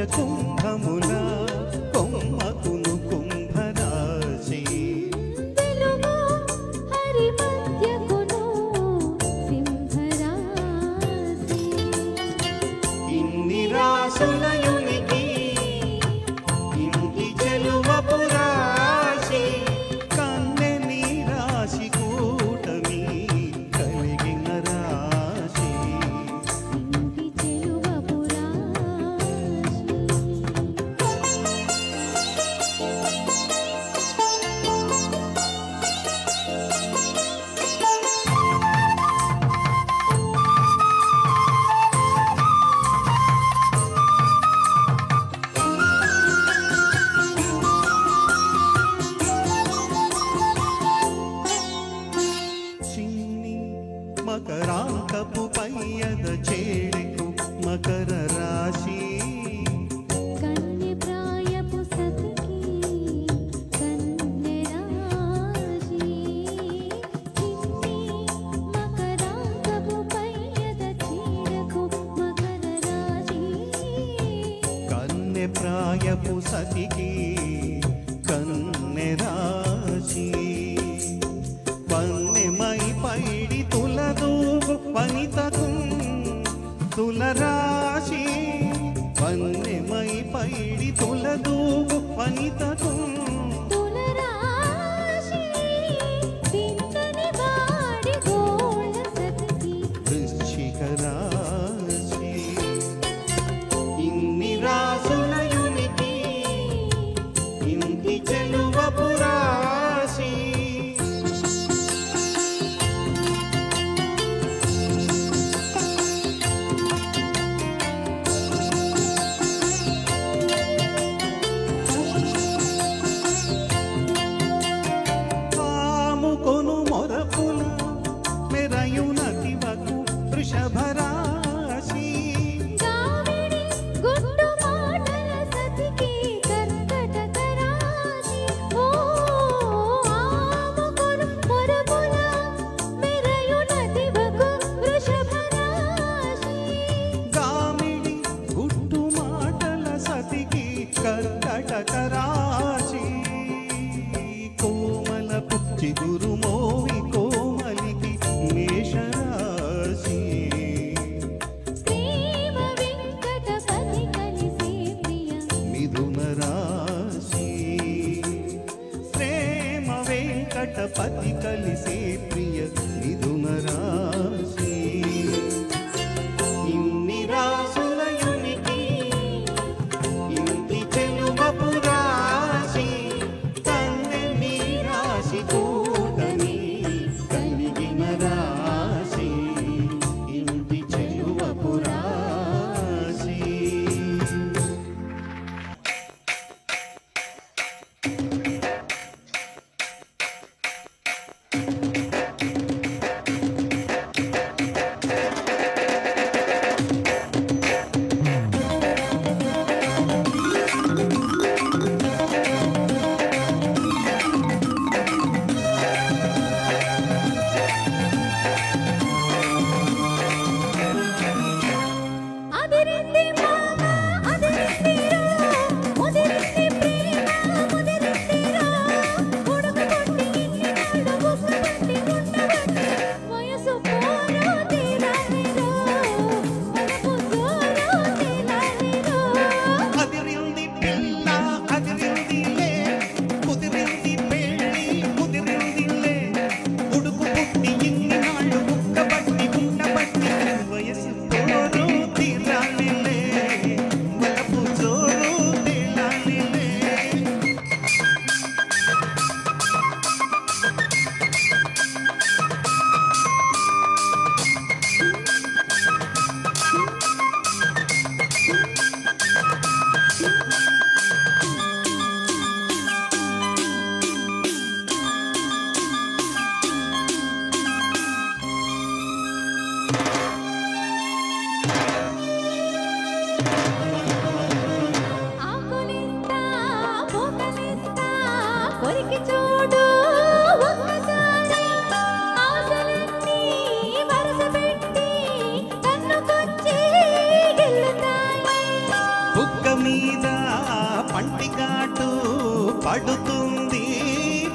కుంభములా కొమ్మకును కుంభరాశి వెలుగు హరి మధ్యకును సింహరాశి ఇన్ని రాసులయునికి ఇంటి చెలువపు రాశి కన్నె నీ రాశి కూటమి కలిగిన రాశి ఇంటి చెలువపు చిన్ని మకరాంతపు పయ్యద చేడెకు మకర రాశి కన్య ప్రాయపు సతికి కన్య రాశి చిన్ని మకరాంతపు పయ్యద చీడకు మకర కన్నె ప్రాయపు సతికి కన్నె రాశి వన్నెమై పైడి తులదూగు వనితకు తులరాశి వన్నెమై పైడి తులదూగు వనితకు వృశ్చిక రాశి ఇన్ని రాసులయునికి ఇంటి చెలువపు రాశి కొను మొరపుల మెరయునదివకు వృషభ రాశి గామిడి గుట్టు మాటల సతికి కర్కటక రాశి కోమలపు చిగురు మోవి కోమలికి మేషరాశి మిథున రాశి ప్రేమ వెంకటపతి కలిసే ప్రియ మిథున రాశి ఇన్ని రాసులయునికి ఇంటి చెలువపు రాశి కన్నె రాశి కూటమి కలిగిన రాశి ఇంటి చెలువపు రాశి అదిరింది పిల్ల అదిరిందిలే కుదిరింది పెళ్ళి కుదిరిందిలే ఉడుకు పుట్టి ఇన్ని నాళ్ళు ముక్కబట్టి ఉండబట్టి వయసు పోరు తీరాలిలే వలపు జోరు తేలాలిలే చూడు ఒక్కసారి ఆశలన్నీ వరస పెట్టి కన్నుకొచ్చి గెలుతాయి బుగ్గ మీద పంటిగాటు పడుతుంది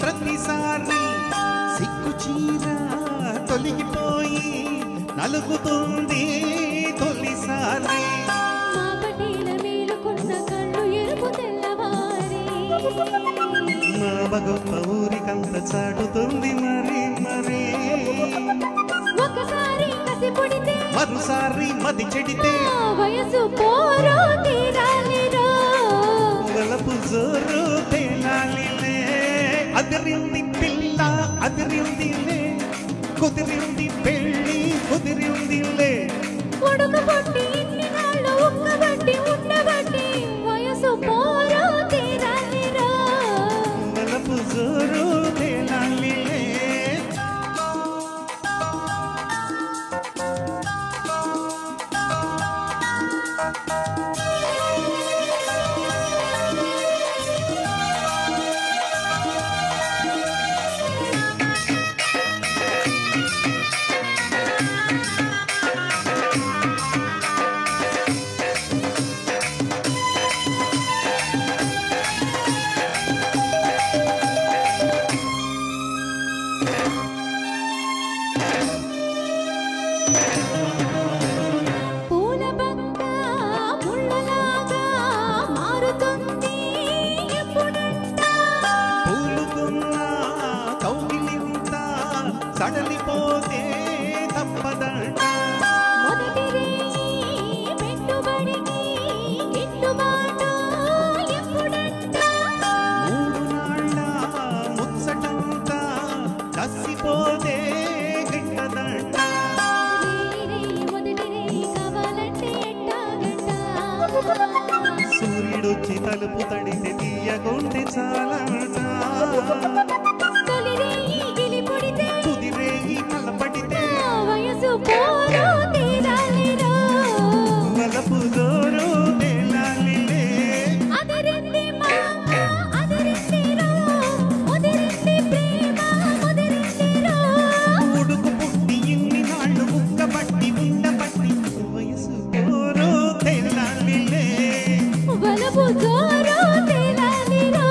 ప్రతిసారి సిగ్గు చీర తొలగిపోయి నలుగుతుంది తొలిసారి మా పటేల మేలుకున్న కళ్ళు ఎరుపు తెల్లవారి మా గొప్ప ఊరికంత చాటుతుంది మరి మరి ఒకసారి కసి పుడితే మరోసారి మది చెడితే ఆ వయసు పోరో తీరాలిరో వలపు జోరు తేలాలిలే అదిరింది పిల్ల అదిరిందిలే కుదిరింది పెళ్ళి కుదిరిందిలే ఉడుకు పొట్టి ఇన్ని నాళ్ళు ఉక్కబట్టి ఉండబట్టి వయసు పోరో తీరాలిరో వలపు జోరు తేలాలిలే సూర్యుడొచ్చి తలుపు తడితే తీయకుంటే చాలంట కుదిరేయి కలపడితే వలపు జోరు తేలాలిలే ఉడుకు పుట్టి ఇన్ని నాళ్ళు ముక్కబట్టి ఉండబట్టి వయసు జోరు తేలాలిలే వలపు జోరు తేలాలిరో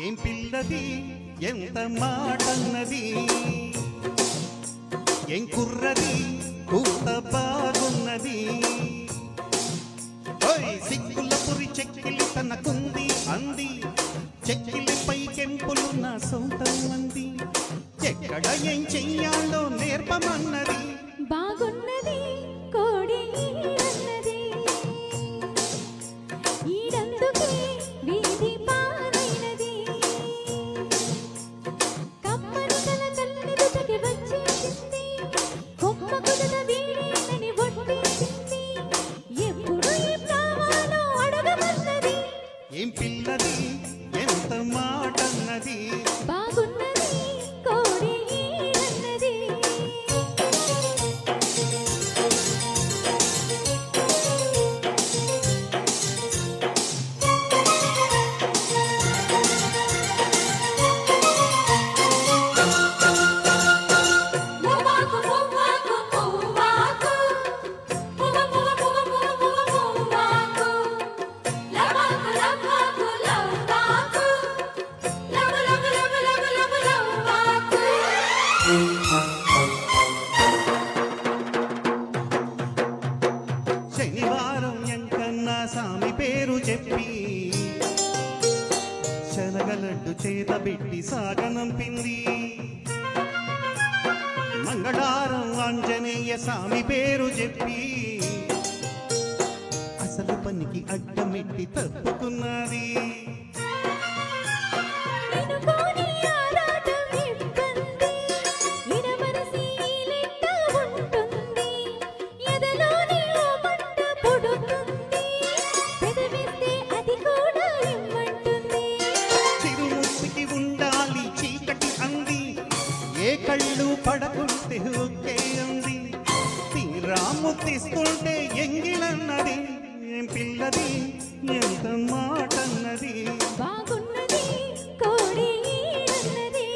ఏం పిల్లది ఎంత మాటన్నది ఏం కుర్రది కూత బాగున్నది సిగ్గుల పురి చెక్కిలి తనకుంది అంది చెక్కిలిపై కెంపులు నా సొంతం అంది ఎక్కడ ఏం చెయ్యాలో నేర్పమన్నది బాగున్నది కోడి అన్నది ఈడందుకే వీధి పారైనది కమ్మని కల కళ్ళెదుటకి వచ్చేసింది కొమ్మ కుదట వీడేనని ఒట్టేసింది ఎప్పుడు ఏం కావాలో అడగమన్నది ఏం పిల్లది ఎంత మాటన్నది బాగున్నది కోడి అన్నది మువ్వాకు మువ్వాకు మువ్వాకు మువ్వ మువ్వ మువ్వ మువ్వ మువ్వ మువ్వాకు లవ్వాకు లవ్వాకు లవ్వాకు love love love love love లవ్వాకు శనివారం ఎంకన్నా సామి పేరు చెప్పి శనగలడ్డు చేత పెట్టి సాగనంపింది మంగళవారం ఆంజనేయ స్వామి పేరు చెప్పి అసలు పనికి అడ్డమెట్టి తప్పుకున్నది నినుకోని ఆరాటం ఇబ్బంది ఇనమనసి లెక్క ఉంటుంది ఎదలోని ఓ మంట పుడుతుంది పెదవిస్తే అది కూడా ఇమ్మంటుంది చిరుముసికి ఉండాలి చీకటి అంది ఏ కళ్ళు పడకుంటే ఒకే అంది తీరాము తీసుకుంటే ఎంగిలన్నది ఏం పిల్లది ఎంత మాటన్నది బాగున్నది కోడి అన్నది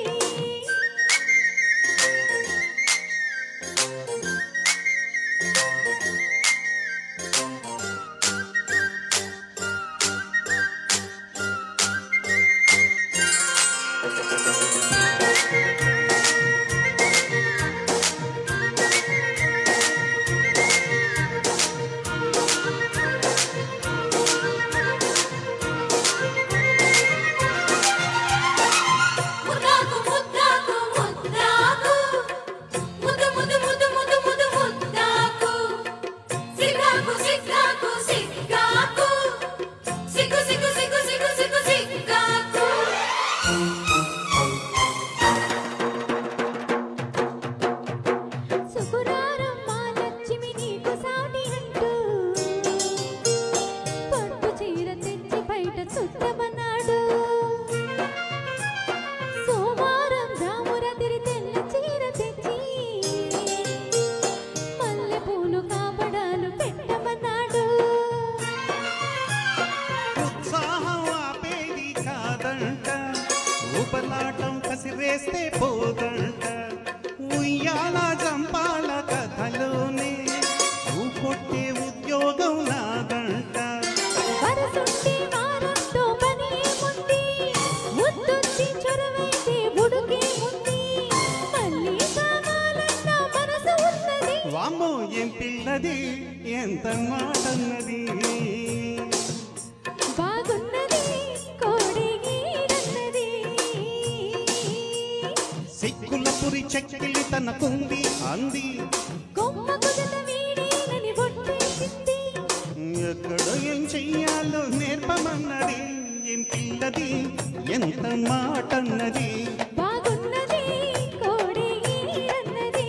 ముద్దాకు ముద్దాకు ముద్దాకు ముద్దు ముద్దు ముద్దు ముద్దు ముద్దు ముద్దాకు సిగ్గాకు సిగ్గాకు సిగ్గాకు సిగ్గు సిగ్గు సిగ్గు సిగ్గు సిగ్గు సిగ్గాకు శుక్రవారం మా లక్ష్మి నీకు సాటి అంటూ పట్టు చీర తెచ్చి బయట చుట్టమన్నాడు సోమవారం రామురతిరి తెల్ల చీర తెచ్చి మల్లె పూలు కాపడాలు పెట్టమన్నాడు ఉత్సాహం ఆపేది కాదంట ఉపలాటం కసిరేస్తే పోదంట ఉయ్యాల జంపాల కథలోనే కొట్టే ఉద్యోగం నాదంట వరసుంటే వారంతో పని ఎంత మాటన్నది బాగున్నది కోడి గీరన్నది సిక్కుల పురి చెక్కిలి తనకుంది అంది కొమ్మ కుదత వీడేనని బొట్టేసింది ఎక్కడ ఏం చెయ్యాలో నేర్పమన్నది ఏం పిల్లది ఎంత మాటన్నది బాగున్నది కోడి గీరన్నది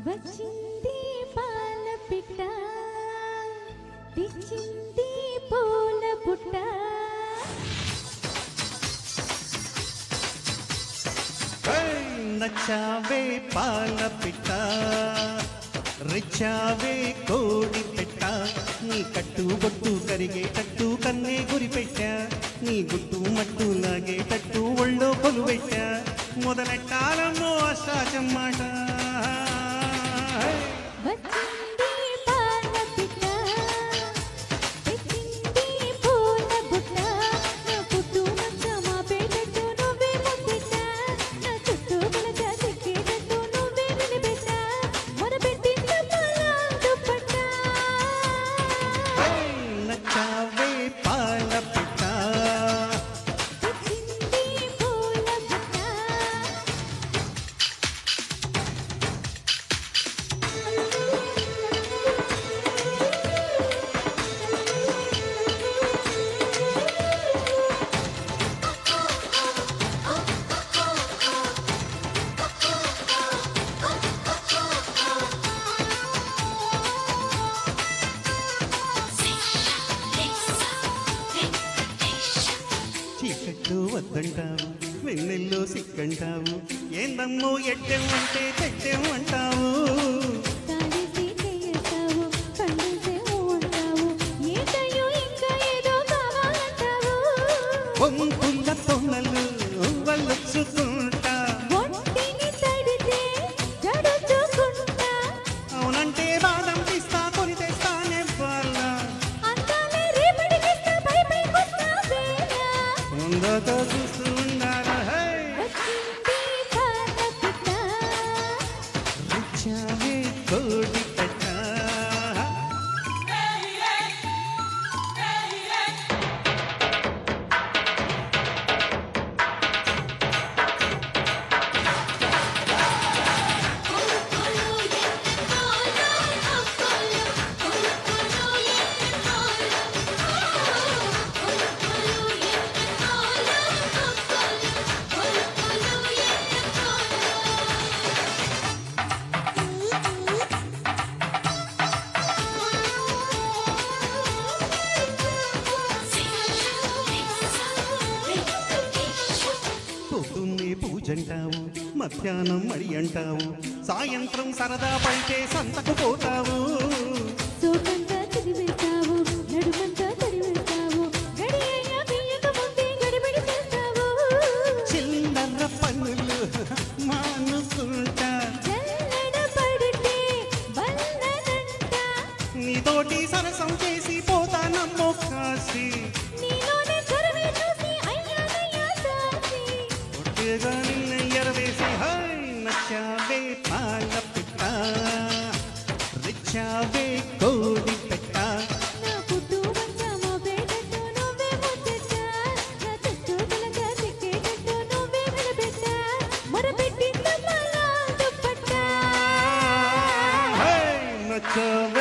వచ్చింది పాల పిట్ట తెచ్చింది పూల పుట్ట నచ్చావే పాల పిట్ట రెచ్చావే కోడి పెట్ట నీ కట్టు బొట్టు కరిగేటట్టు కన్నే గురి పెట్టా నీ గుట్టు మట్టు లాగేటట్టు ఒళ్ళో కొలు పెట్టా మొదలెట్టాలమ్మో అష్టాచమ్మాట వచ్చింది పాల పిట్ట తెచ్చింది పూల పుట్ట నా పుట్టు మంచమా పెట్టు నువ్వే ముద్దెట్ట నా చుట్టూ కలక తిక్కేటట్టు నువ్వే నిలబెట్ట మొరపెట్టింది పాల దుప్పట్ట నచ్చావే పాల పిట్ట తెచ్చింది పూల పుట్ట చీకట్లు వద్దంటావు వెన్నెల్లో సిక్కంటావు ఏందమ్మో ఎట్టెం అంటే తెట్టెం అంటావు తాళేసి చెయ్యేస్తావు పండేసే ఉంటావు ఏటయ్యో ఇంకా ఏదో కావాలంటావు వంపుల తొన్నలు వల్లొచ్చుకుంటా ఒంటిని తడితే జడుచుకుంటా అవునంటే బాదం పిస్తా కొని తెస్తానే వాళ్ళ అందాలే రేపటికిస్తా పై పైకొస్తా వేళ ఉందాక చూస్తూ ఉండాలా వచ్చింది పాల పిట్ట రిచ్చావే కోడి పెట్ట పొద్దున్నే పూజంటావు మధ్యాహ్నం మడి అంటావు సాయంత్రం సరదా పడితే సంతకు పోతావు సోకంతా చదివేస్తావు నడుమంతా తడివేస్తావు గడియయ్య బియ్యక ముందే గడిబిడి చేస్తావు చిల్లర పనులు మానుకుంటా జల్లెడ పడితే వల్లనంట నీతోటి సరసం చేసి పోతానమ్మో కాసి నీలోనే చొరవే చూసి అయ్యానయ్యా సాసి ఒట్టేగా నిన్న ఎరవేసి హై నచ్చావే పాల పిట్ట రిచ్చావే కోడి పెట్ట నా పుట్టు మంచమో పెట్టట్టు నువ్వే ముద్దెట్ట నా చుట్టూ కలక తిక్కేటట్టు నువ్వే నిలబెట్ట మొరపెట్టిందమ్మా నా దుప్పట్ట హై నచ్చావే